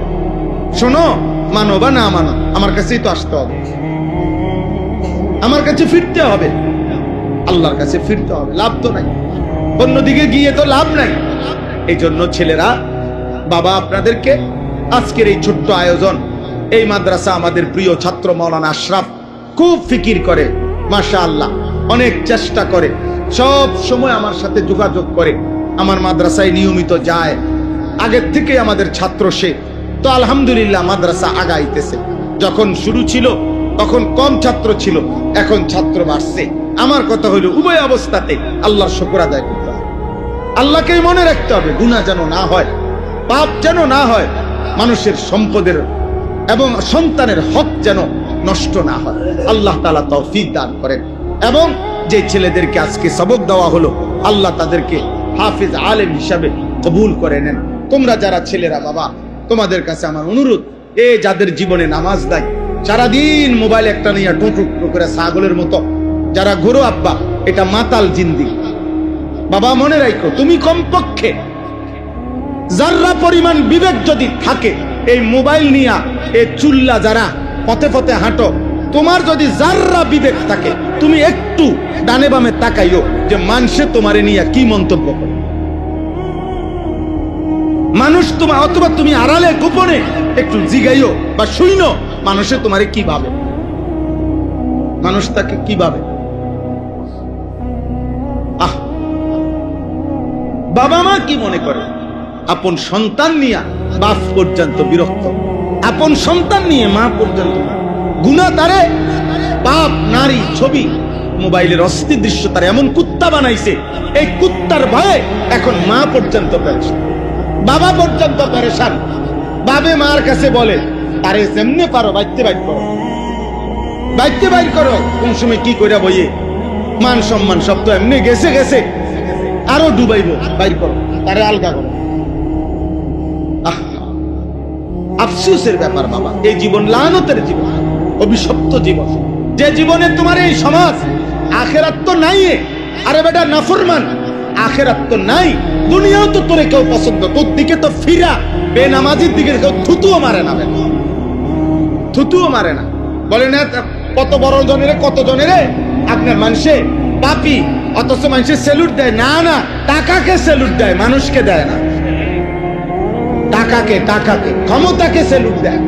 শোনো, মানো বা না মানো, আমার কাছেই তো আসতে হবে, আমার কাছে ফিরতে হবে, আল্লাহর কাছে ফিরতে হবে, লাভ তো নাই, অন্যদিকে গিয়ে তো লাভ নাই। এই জন্য ছেলেরা, বাবা আপনাদেরকে আজকের এই ছোট্ট আয়োজন, এই মাদ্রাসা আমাদের প্রিয় ছাত্র মাওলানা আশরাফ খুব ফিকির করে, মাশাআল্লাহ, অনেক চেষ্টা করে, সব সময় আমার সাথে যোগাযোগ করে, আমার মাদ্রাসায় নিয়মিত যায়, আগের থেকে আমাদের ছাত্র সে। তো আলহামদুলিল্লাহ মাদ্রাসা আগাইতেছে। যখন শুরু ছিল তখন কম ছাত্র ছিল, এখন ছাত্র বাড়ছে। আমার কথা হইল উভয় অবস্থাতে আল্লাহর শুকর আদায় করতে হবে, আল্লাহকেই মনে রাখতে হবে, গুনাহ যেন না হয়, পাপ যেন না হয়, মানুষের সম্পদের এবং সন্তানের হক যেন নষ্ট না হয়। আল্লাহ তাআলা তৌফিক দান করেন। এবং যে ছেলেদেরকে আজকে সবক দেওয়া হলো, আল্লাহ তাদেরকে হাফিজ আলেম হিসাবে কবুল করে নেন। তোমরা যারা ছেলেরা, বাবা তোমাদের কাছে আমার অনুরোধ, যাদের জীবনে নামাজ নাই, সারাদিন মোবাইল একটা নিয়ে টুকটুক করে ছাগলের মতো যারা ঘোরো, আব্বা এটা মাতাল জিন্দিগি। বাবা মনে রাখো, তুমি কমপক্ষে যারা পরিমাণ বিবেক যদি থাকে, এই মোবাইল নিয়া এই চুল্লা যারা পথে পথে হাঁটো, তোমার যদি যারা বিবেক থাকে, তুমি একটু ডানে বামে তাকাইও যে মানুষে তোমারে নিয়ে কি মন্তব্য করে, মানুষ তোমার, অথবা তুমি আড়ালে গোপনে একটু জিগাইও বা শুইনো, মানুষে তোমারে কি ভাবে, মানুষ তাকে কি ভাবে। বাবা মা কি মনে করে, আপন সন্তান নিয়ে বাপ পর্যন্ত বিরক্ত, আপন সন্তান নিয়ে মা পর্যন্ত গুনাহ, তারে বাপ নারী ছবি, মোবাইলের অস্থির দৃশ্য তার এমন কুত্তা বানাইছে, এই কুত্তার ভয়ে এখন মা পর্যন্ত পেরেশান, বাবা পর্যন্ত পেরেশান। বাবে মার কাছে বলে, তারে যেমনে পারো বাইতে বাইর করো, বাইতে বাইর করো, কোন সময় কি কইরা বইয়ে, মান সম্মান সব তো এমনি গেছে গেছে, আরো ডুবাইবো, বাইর করো, তারে আলগা করো। আফসোসের ব্যাপার বাবা, এই জীবন লানতের জীবন, অভিশপ্ত জীবন, যে জীবনে তোমার এই সমাজ, আখেরাত তো নাই। আরে বেটা নাফরমান, আখেরাত তো নাই, দুনিয়াও তো তোরে কেউ পছন্দ, তোর দিকে তো ফিরা, বেনামাজির দিকে কেউ থুতুও মারে না, থুতুও মারে না, বলে না কত বড় জনের, কত জনের আপনার মানুষে পাপি, অথচ মানুষের স্যালুট দেয় না, না টাকাকে স্যালুট দেয়, মানুষকে দেয় না, টাকাকে ক্ষমতাকে স্যালুট দেয়।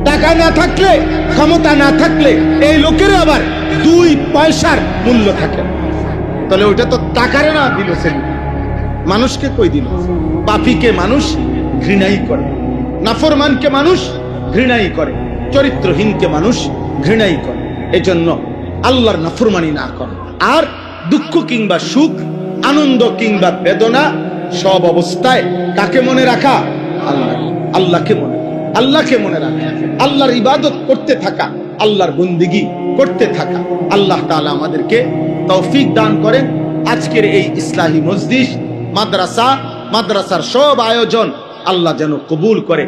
টাকা না থাকলে, ক্ষমতা না থাকলে এই লোকের আবার 2 পয়সার মূল্য থাকে, তাহলে ওইটা তো টাকারে না দিল স্যালুট, মানুষকে কই দিল। পাপীকে মানুষ ঘৃণাই করে, নাফরমানকে মানুষ ঘৃণাই করে, চরিত্রহীনকে মানুষ ঘৃণাই করে। এজন্য আল্লাহর নাফরমানি না করে। আর দুঃখ কিংবা সুখ, আনন্দ কিংবা বেদনা, সব অবস্থায় কাকে মনে রাখা, আল্লাহকে মনে রাখা, আল্লাহর ইবাদত করতে থাকা, আল্লাহর বন্দেগী করতে থাকা। আল্লাহ তাআলা আমাদেরকে তৌফিক দান করেন। আজকের এই ইসলাহি মজলিস, মাদ্রাসার সব আয়োজন আল্লাহ যেন কবুল করে,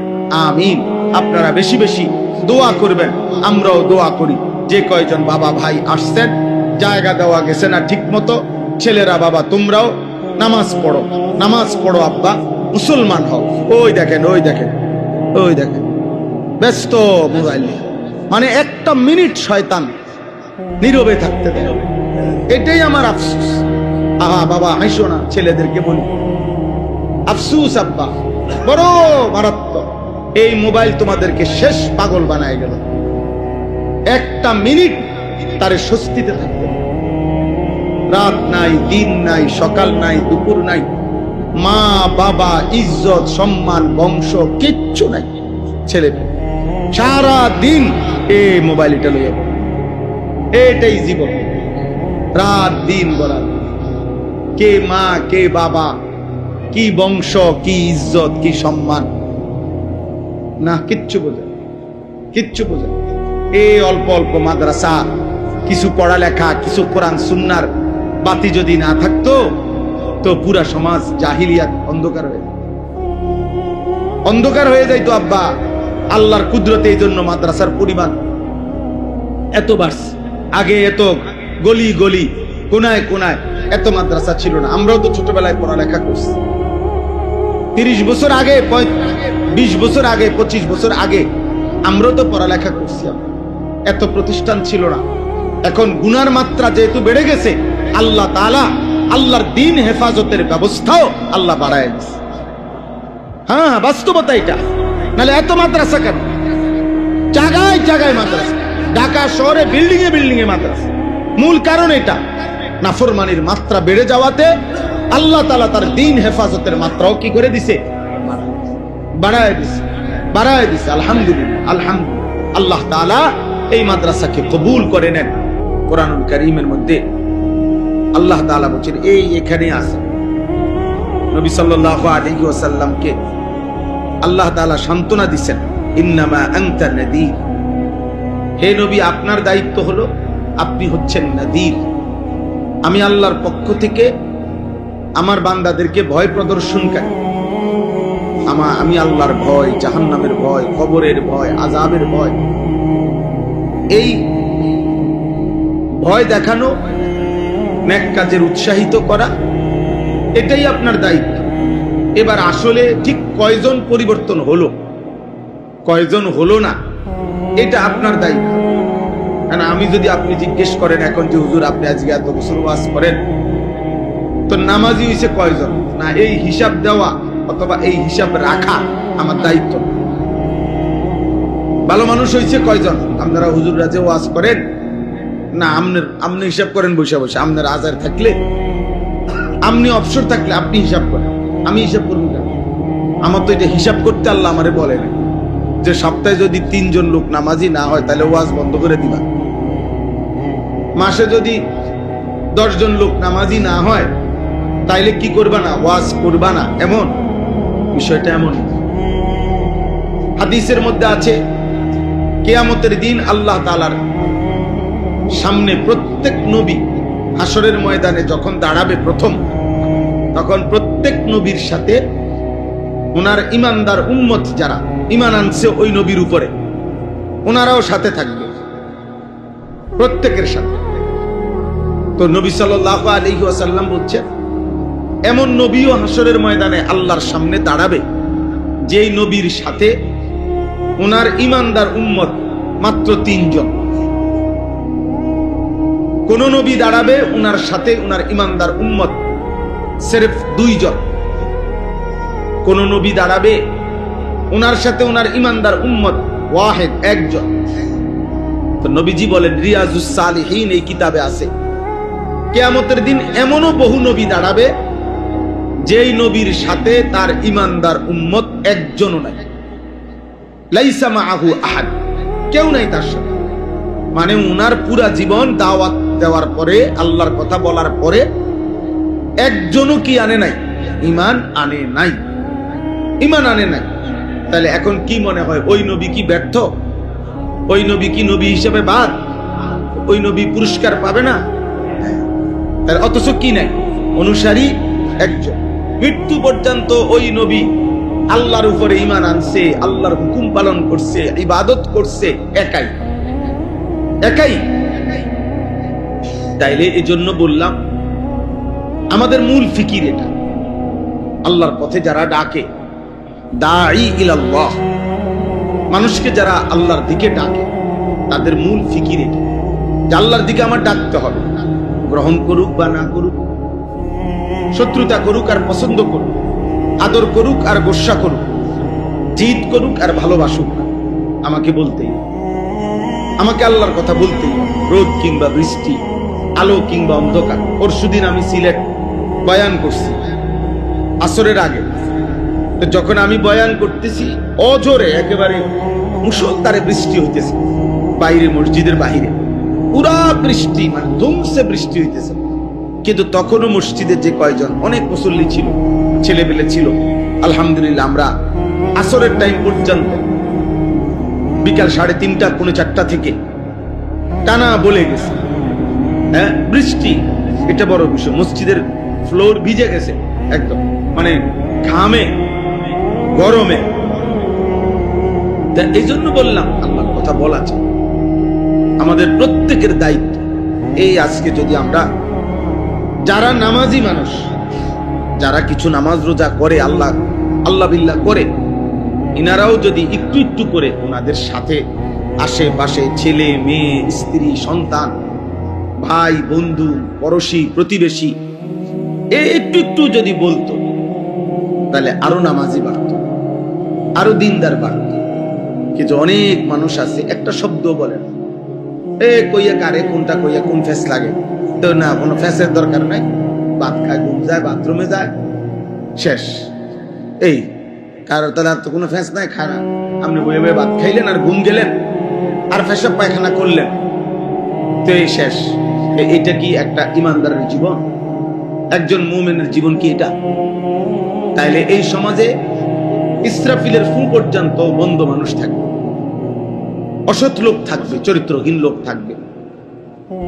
আমিন। আপনারা বেশি বেশি দোয়া করবেন, আমরাও দোয়া করি। যে কয়জন বাবা ভাই আসছেন, জায়গা দেওয়া গেছে না ঠিক মতো, ছেলেরা বাবা তোমরাও নামাজ পড়ো আব্বা, মুসলমান হও। ওই দেখেন ব্যস্ত মোবাইল নিয়ে, মানে একটা মিনিট শয়তান নীরবে থাকতে দেয়, এটাই আমার আফসোস। বাবা আইসো না, ছেলেদেরকে বলি আফসোস আব্বা, বড় মারাত্মক। এই মোবাইল তোমাদেরকে শেষ পাগল বানায় গেল, একটা মিনিট তারে স্বস্তিতে থাকতে, রাত নাই, দিন নাই, সকাল নাই, দুপুর নাই, মা বাবা, ইজ্জত সম্মান, বংশ কিচ্ছু নাই। ছেলে সারা দিন এই মোবাইলটা লইয়া, এটাই জীবন, রাত দিন বলা, কে মা কে বাবা, কি বংশ, কি ইজ্জত, কি সম্মান, না কিচ্ছু বোঝে। এই অল্প অল্প মাদ্রাসা, কিছু পড়ালেখা, কিছু কোরআন সুন্নাহর বাতি যদি না থাকতো, তো পুরা সমাজ জাহিলিয়াত অন্ধকার হয়ে যাইতো আব্বা। আল্লাহর কুদরতে এই জন্য মাদ্রাসার পরিমাণ এত বাড়ছে। আগে এত গলি গলি, কোনায় কোনায় এত মাদ্রাসা ছিল না। আমরাও তো ছোটবেলায় পড়ালেখা করছি। 30 বছর আগে, 20 বছর আগে, 25 বছর আগে আমরাও তো পড়ালেখা করছি। এত প্রতিষ্ঠান ছিল না। এখন গুনার মাত্রা যেহেতু বেড়ে গেছে, আল্লাহ তাআলা আল্লাহর দ্বীন হেফাজতের ব্যবস্থাও আল্লাহ বাড়ায় দিয়েছে। হ্যাঁ, বাস্তবতা এটা। নাহলে এত মাদ্রাসা কেন? জায়গায় জায়গায় মাদ্রাসা, ঢাকা শহরে বিল্ডিং এ বিল্ডিং এ মাদ্রাসা। মূল কারণ এটা, নাফরমানির মাত্রা বেড়ে যাওয়াতে আল্লাহ তাআলা তার দ্বীন হেফাজতের মাত্রাও কি করে দিছে? বাড়ায় দিছে, বাড়ায় দিছে। আলহামদুলিল্লাহ, আলহামদুলিল্লাহ। আল্লাহ তাআলা এই মাদ্রাসাকে কবুল করে নেন। কোরআনুল কারীমের মধ্যে আল্লাহ তাআলা বলেন, এই এখানে আছে নবী সাল্লাল্লাহু আলাইহি ওয়াসাল্লামকে আল্লাহ তাআলা সান্ত্বনা দিবেন, ইন্নামা আনতা নাযীর। হে নবী, আপনার দায়িত্ব হলো আপনি হচ্ছেন নাযীর। আমি আল্লাহর পক্ষ থেকে আমার বান্দাদেরকে ভয় প্রদর্শনকারী। আমি আল্লাহর ভয়, জাহান্নামের ভয়, কবরের ভয়, আযাবের ভয়, এই ভয় দেখানো, নেক কাজের উৎসাহিত করা, এটাই আপনার দায়িত্ব। এবার আসলে ঠিক কয়জন পরিবর্তন হলো, কয়জন হলো না, এটা আপনার দায়িত্ব। কারণ আমি যদি আপনি জিজ্ঞেস করেন এখন যে হুজুর আপনি আজকে এত বছর ওয়াজ করেন, তো নামাজি হইছে কয়জন, না এই হিসাব দেওয়া অথবা এই হিসাব রাখা আমার দায়িত্ব। ভালো মানুষ হইছে কয়জন, আপনারা হুজুররা যে ওয়াজ করেন না, আপনি হিসাব করেন বসে বসে। আপনার আজার থাকলে, আপনি অবসর থাকলে আপনি হিসাব করেন, আমি হিসাব করবো কেন? আমার তো এটা হিসাব করতে আল্লাহ আমারে বলে না যে সপ্তাহে যদি 3 জন লোক নামাজি না হয় তাহলে ওয়াজ বন্ধ করে দিবা। মাসে যদি 10 জন লোক নামাজি না হয় তাইলে কি করবা না? ওয়াজ করবা না। এমন বিষয়টা এমন। হাদিসের মধ্যে আছে, কিয়ামতের দিন আল্লাহ তাআলার সামনে প্রত্যেক নবী হাসরের ময়দানে যখন দাঁড়াবে প্রথম, তখন প্রত্যেক নবীর সাথে ওনার ইমানদার উম্মত যারা ইমান আনছে ওই নবীর উপরে, ওনারাও সাথে থাকবে, প্রত্যেকের সাথে। তো নবী সাল্লাল্লাহু আলাইহি ওয়াসাল্লাম বলছেন, এমন নবীও হাসরের ময়দানে আল্লাহর সামনে দাঁড়াবে যেই নবীর সাথে ওনার ইমানদার উম্মত মাত্র 3 জন। কোন নবী দাঁড়াবে ওনার সাথে ওনার ইমানদার উম্মত সির্ফ 2 জন। কোন নবী দাঁড়াবে ওনার সাথে ওনার ইমানদার উম্মত ওয়াহিদ, 1 জন। তো নবীজি বলেন, রিয়াজুস সালিহিন এই কিতাবে আছে, কিয়ামতের দিন এমনও বহু নবী দাঁড়াবে যেই নবীর সাথে তার ইমানদার উম্মত 1 জনও নাই। লাইসা মাআহু আহাদ, কেউ নাই তার সাথে। মানে উনার পুরা জীবন দাওয়াত দেওয়ার পরে, আল্লাহর কথা বলার পরে 1 জনও কি আনে নাই? ঈমান আনে নাই, ঈমান আনে নাই। তাহলে এখন কি মনে হয়, ওই নবী কি ব্যর্থ? ওই নবী কি নবী হিসেবে বাদ? ওই নবী পুরস্কার পাবে না? তাহলে অথচ কি নাই? অনুসারী 1 জন। মৃত্যু পর্যন্ত ওই নবী আল্লাহর উপরে ঈমান আনছে, আল্লাহর হুকুম পালন করছে, ইবাদত করছে, একাই একাই। তাইলে এই জন্য বললাম আমাদের মূল ফিকির এটা। আল্লাহর পথে যারা ডাকে, দাঈ ইলাল্লাহ, মানুষকে যারা আল্লাহর দিকে ডাকে, তাদের মূল ফিকির এটা যে আল্লাহর দিকে আমার ডাকতে হবে। গ্রহণ করুক বা না করুক, শত্রুতা করুক আর পছন্দ করুক, আদর করুক আর গোস্বা করুক, জিদ করুক আর ভালোবাসুক, আমাকে বলতেই, আমাকে আল্লাহর কথা বলতেই, রোদ কিংবা বৃষ্টি, আলো কিংবা অন্ধকার। পরশুদিন আমি সিলেট বয়ান করছি আসরের আগে। তো যখন আমি বয়ান করতেছি, অজোরে একেবারে মুষলধারে বৃষ্টি হইতেছে বাইরে, মসজিদের বাহিরে পুরা বৃষ্টি, মানে ধুমসে বৃষ্টি হইতেছে। কিন্তু তখনও মসজিদে যে কয়জন অনেক মুসল্লি ছিল, ছেলেপেলে ছিল, আলহামদুলিল্লাহ আমরা আসরের টাইম পর্যন্ত বিকাল 3:30 পৌনে 4টা থেকে টানা বলে গেছে। হ্যাঁ, বৃষ্টি এটা বড় বিষয়। মসজিদের ফ্লোর ভিজে গেছে একদম, মানে ঘামে, গরমে। এই জন্য বললাম আল্লাহর কথা বলা চাই, আমাদের প্রত্যেকের দায়িত্ব। এই আজকে যদি আমরা যারা নামাজি মানুষ, যারা কিছু নামাজ রোজা করে, আল্লাহ আল্লাহ বিল্লাহ করে, ইনারাও যদি একটু একটু করে ওনাদের সাথে আশেপাশে ছেলে মেয়ে স্ত্রী সন্তান ভাই বন্ধু পড়োশি প্রতিবেশী একটু একটু যদি বলতো, তাহলে আরো নামাজি বাড়তো, আরো দিনদার বাড়তো। কিন্তু অনেক মানুষ আছে একটা শব্দ বলে না, কইয়া কারে কোনটা কইয়া কোন ফেস লাগে, তো না কোনো ফেসের দরকার নাই, ভাত খায় ঘুম যায় বাথরুমে যায় শেষ। এই কারোর তাহলে আর তো কোনো ফেস নাই, খায় না, আপনি বইয়ে বইয়ে ভাত খাইলেন আর ঘুম গেলেন আর পেশাব পায়খানা করলেন, তো এই শেষ। এটা কি একটা ইমানদারের জীবন? একজন মুমিনের জীবন কি এটা? তাইলে এই সমাজে ইসরাফিলের ফু পর্যন্ত বন্ধ মানুষ থাকবে, অসৎ লোক থাকবে, চরিত্রহীন লোক থাকবে,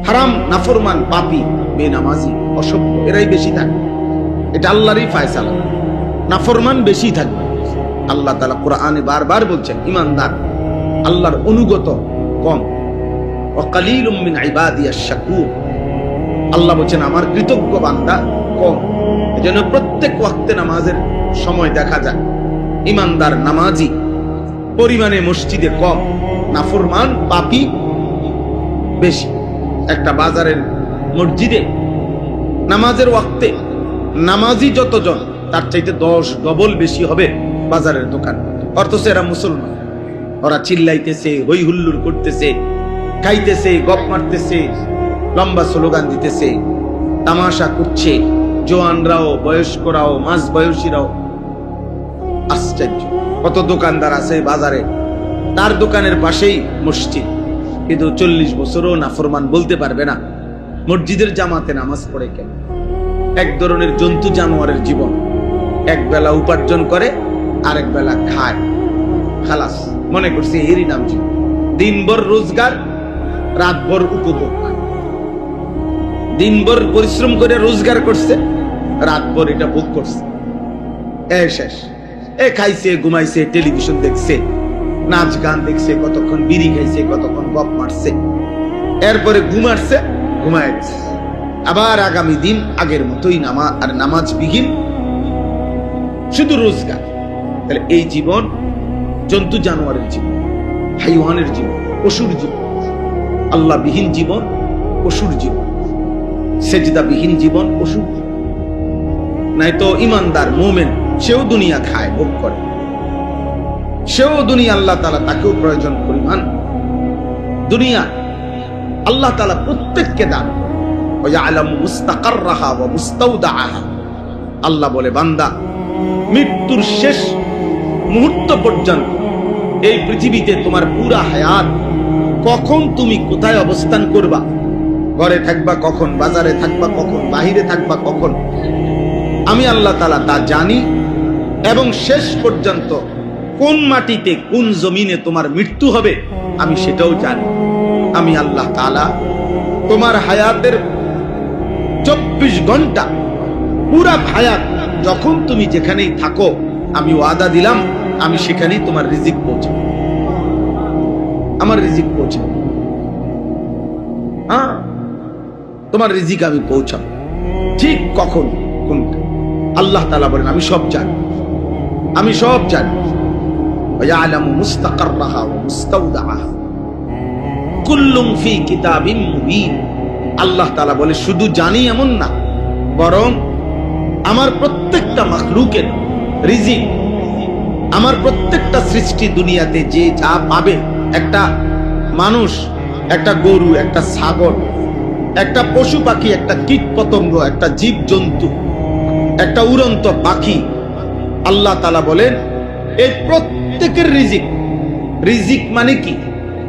হারাম নাফরমান পাপী বেনামাজি অসভ্য এরাই বেশি থাকবে। এটা আল্লাহরই ফায়সালা, নাফরমান বেশি থাকবে। আল্লাহ তাআলা কোরআনে বারবার বলছেন ইমানদার আল্লাহর অনুগত কম, ওয়াকালিলুম মিন ইবাদিয়াশ শাকুর। আল্লাহ বলছেন আমার কৃতজ্ঞ বান্দা কম। এজন্য প্রত্যেক ওয়াক্তে নামাজের সময় দেখা যায় ইমানদার নামাজি পরিমাণে মসজিদে কম, নাফরমান পাপী বেশি। একটা বাজারের মসজিদে নামাজের ওয়াক্তে নামাজি যতজন তার চাইতে 10 ডবল বেশি হবে বাজারের দোকান। অথচ এরা মুসলমান, ওরা চিল্লাইতেছে, হই হুল্লুর করতেছে, খাইতেছে, গপ মারতেছে, লম্বা স্লোগান দিতেছে, তামাশা করছে, জোয়ানরাও বয়স্করাও মাঝ বয়সীরাও। আশ্চর্য! কত দোকানদার আছে বাজারে, তার দোকানের পাশেই মসজিদ, কিন্তু 40 বছরও নাফরমান বলতে পারবে না মসজিদের জামাতে নামাজ পড়ে কেন। এক ধরনের জন্তু জানোয়ারের জীবন, এক বেলা উপার্জন করে আরেক বেলা খায়, খালাস মনে করছে এরই নাম জীবন। দিনভর রোজগার, রাতভর উপভোগ। দিনভর পরিশ্রম করে রোজগার করছে, রাতভর এটা ভোগ করছে, শেষ। খাইছে, ঘুমাইছে, টেলিভিশন দেখছে, নাচ গান দেখছে, কতক্ষণ বিড়ি খাইছে, কতক্ষণ গপ মারছে, এরপরে ঘুমাচ্ছে, ঘুমায় গেছে। আবার আগামী দিন আগের মতোই নামাজ বিহীন, শুধু রোজগার। তাহলে এই জীবন জন্তু জানোয়ারের জীবন, হাইওয়ানের জীবন, পশুর জীবন। আল্লাহ বিহীন জীবন পশুর জীবন, সেজদা বিহীন জীবন পশুর জীবন। নাই তো ইমানদার মুমিন সেও দুনিয়া খায়, ভোগ করে, সেও দুনিয়া, আল্লাহ তাআলা তাকেও প্রয়োজন পরিমাণ দুনিয়া আল্লাহ তাআলা প্রত্যেককে দান। ওয়ায়ালামু মুস্তাকাররাহা ওয়া মুস্তাওদাআহা। আল্লাহ বলে বান্দা মৃত্যুর শেষ মুহূর্ত পর্যন্ত এই পৃথিবীতে তোমার পুরা হায়াত, কখন তুমি কোথায় অবস্থান করবা, ঘরে থাকবা কখন, বাজারে থাকবা কখন, বাহিরে থাকবা কখন, আমি আল্লাহ তাআলা তা জানি। এবং শেষ পর্যন্ত কোন মাটিতে কোন জমিনে তোমার মৃত্যু হবে আমি সেটাও জানি। আমি আল্লাহ তাআলা তোমার হায়াতের 24 ঘন্টা পুরা হায়াত, যখন তুমি যেখানেই থাকো আমি ওয়াদা দিলাম আমি সেখানেই তোমার রিজিক পৌঁছাবো, আমার রিজিক পৌঁছাবো। তোমার রিজিক আমি পৌঁছাবো, ঠিক কখন কোনটা আল্লাহ তাআলা বলেন আমি সব জানি, আমি সব জানি। ওয়ায়ালামু মুস্তাকাররাহা ওয়া মুস্তাওদাআহা কুল্লুম ফি কিতাবিম মুবিন। আল্লাহ তাআলা বলে শুধু জানি এমন না, বরং আমার প্রত্যেকটা মাখলুকের রিজিক, আমার প্রত্যেকটা সৃষ্টি দুনিয়াতে যে যা পাবে, একটা মানুষ, একটা গরু, একটা ছাগল, একটা পশু পাখি, একটা কীট পতঙ্গ, একটা জীব জন্তু, একটা উড়ন্ত পাখি, আল্লাহ তাআলা বলেন এই প্রত্যেকের রিজিক। রিজিক মানে কি?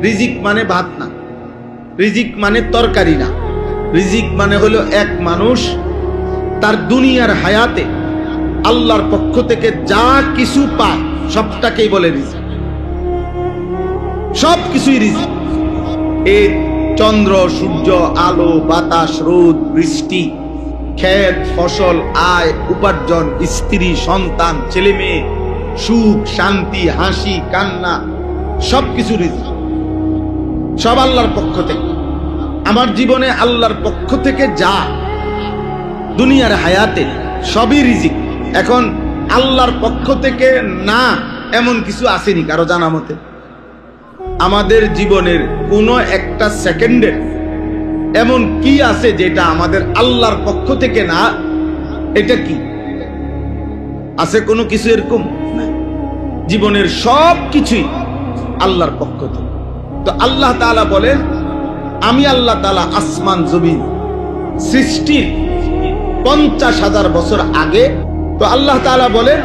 রিজিক মানে ভাত না, রিজিক মানে তরকারি না, রিজিক মানে হলো এক মানুষ তার দুনিয়ার হায়াতে আল্লাহর পক্ষ থেকে যা কিছু পায় সবটাকেই বলে রিজিক, সব কিছুই রিজিক। এই চন্দ্র, সূর্য, আলো, বাতাস, রোদ, বৃষ্টি, ক্ষেত, ফসল, আয়, উপার্জন, স্ত্রী, সন্তান, ছেলে মেয়ে, সুখ, শান্তি, হাসি, কান্না, সবকিছু রিজিক, সব আল্লাহর পক্ষ থেকে। আমার জীবনে আল্লাহর পক্ষ থেকে যা দুনিয়ার হায়াতে সবই রিজিক। এখন আল্লাহর পক্ষ থেকে না এমন কিছু আসেনি কারো জানা মতে? আমাদের জীবনের কোনো একটা সেকেন্ডের এমন কি আছে যেটা আমাদের আল্লাহর পক্ষ থেকে না? এটা কি আছে? কোনো কিছু এরকম না। জীবনের সব কিছুই আল্লাহর পক্ষ থেকে। তো আল্লাহ তাআলা বলেন, আমি আল্লাহ তাআলা আসমান জমিন সৃষ্টির 50,000 বছর আগে, তো আল্লাহ তাআলা বলেন